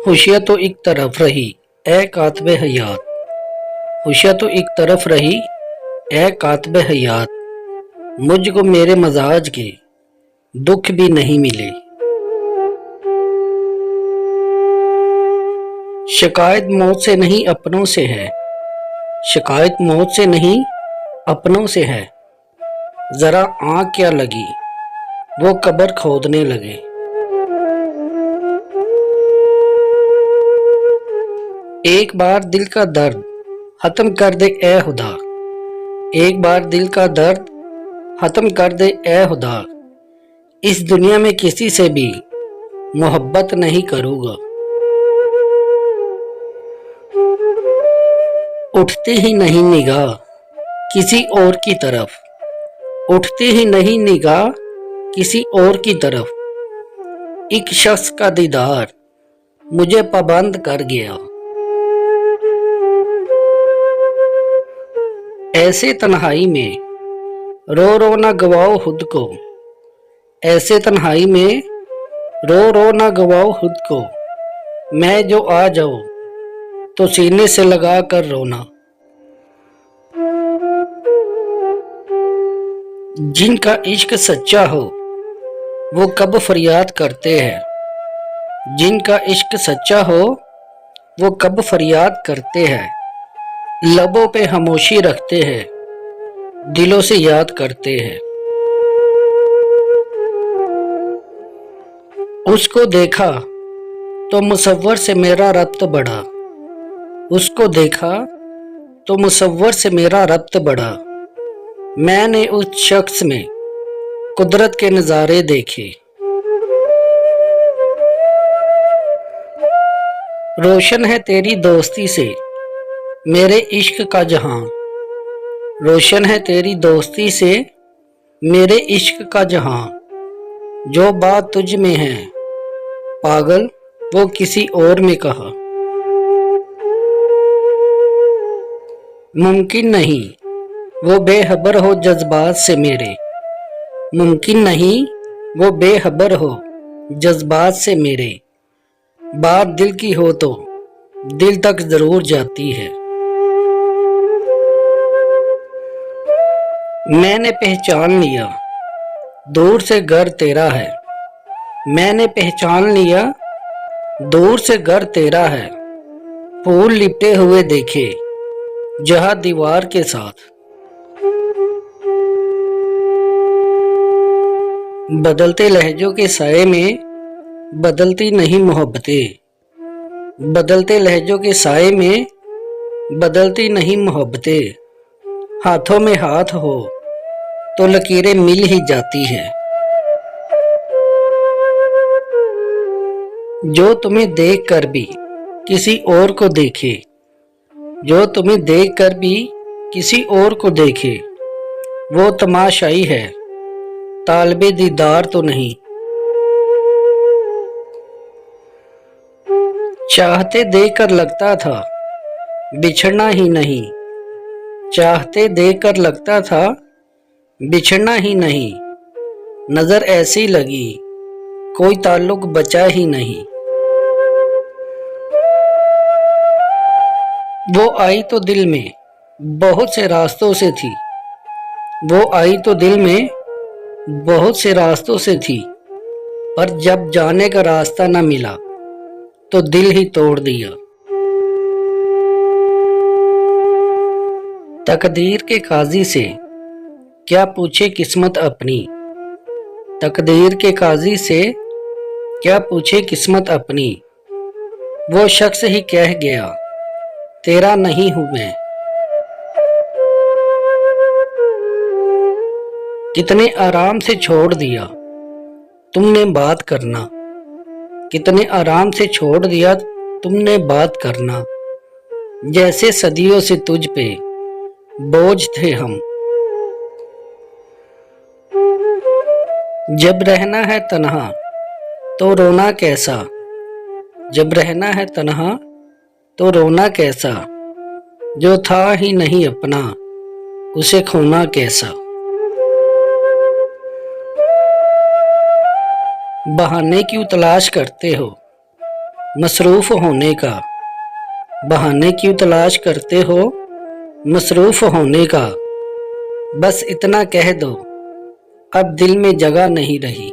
खुशियाँ तो एक तरफ रही ए कातबे हयात। खुशियाँ तो एक तरफ रही ए कातबे हयात। मुझको मेरे मजाज के दुख भी नहीं मिले। शिकायत मौत से नहीं अपनों से है। शिकायत मौत से नहीं अपनों से है। जरा आँख क्या लगी वो कब्र खोदने लगे। एक बार दिल का दर्द खत्म कर दे ए खुदा। एक बार दिल का दर्द खत्म कर दे ए खुदा। इस दुनिया में किसी से भी मोहब्बत नहीं करूँगा। उठती ही नहीं निगाह किसी और की तरफ। उठती ही नहीं निगाह किसी और की तरफ। एक शख्स का दीदार मुझे पाबंद कर गया। ऐसे तन्हाई में रो रो ना गवाओ खुद को। ऐसे तन्हाई में रो रो ना गवाओ खुद को। मैं जो आ जाऊं तो सीने से लगा कर रोना। जिनका इश्क सच्चा हो वो कब फरियाद करते हैं। जिनका इश्क सच्चा हो वो कब फरियाद करते हैं। लबों पे खामोशी रखते हैं दिलों से याद करते हैं। उसको देखा तो मुसव्वर से मेरा रब्त बढ़ा। उसको देखा तो मुसव्वर से मेरा रब्त बढ़ा। मैंने उस शख्स में कुदरत के नज़ारे देखे। रोशन है तेरी दोस्ती से मेरे इश्क का जहां। रोशन है तेरी दोस्ती से मेरे इश्क का जहां। जो बात तुझ में है पागल वो किसी और में कहा। मुमकिन नहीं वो बेखबर हो जज्बात से मेरे। मुमकिन नहीं वो बेखबर हो जज्बात से मेरे। बात दिल की हो तो दिल तक जरूर जाती है। मैंने पहचान लिया दूर से घर तेरा है। मैंने पहचान लिया दूर से घर तेरा है। फूल लिपटे हुए देखे जहां दीवार के साथ। बदलते लहजों के साए में बदलती नहीं मोहब्बतें। बदलते लहजों के साए में बदलती नहीं मोहब्बतें। हाथों में हाथ हो तो लकीरें मिल ही जाती हैं। जो तुम्हें देख कर भी किसी और को देखे। जो तुम्हें देख कर भी किसी और को देखे वो तमाशाई है तालिबे दीदार तो नहीं। चाहते देखकर लगता था बिछड़ना ही नहीं। चाहते देखकर लगता था बिछड़ना ही नहीं। नजर ऐसी लगी कोई ताल्लुक बचा ही नहीं। वो आई तो दिल में बहुत से रास्तों से थी। वो आई तो दिल में बहुत से रास्तों से थी। पर जब जाने का रास्ता न मिला तो दिल ही तोड़ दिया। तकदीर के काजी से क्या पूछे किस्मत अपनी। तकदीर के काजी से क्या पूछे किस्मत अपनी। वो शख्स ही कह गया तेरा नहीं हूं मैं। कितने आराम से छोड़ दिया तुमने बात करना। कितने आराम से छोड़ दिया तुमने बात करना। जैसे सदियों से तुझ पे बोझ थे हम। जब रहना है तन्हा तो रोना कैसा। जब रहना है तन्हा तो रोना कैसा। जो था ही नहीं अपना उसे खोना कैसा। बहाने क्यों तलाश करते हो। मसरूफ होने का। बहाने क्यों तलाश करते हो मसरूफ होने का। बस इतना कह दो अब दिल में जगह नहीं रही।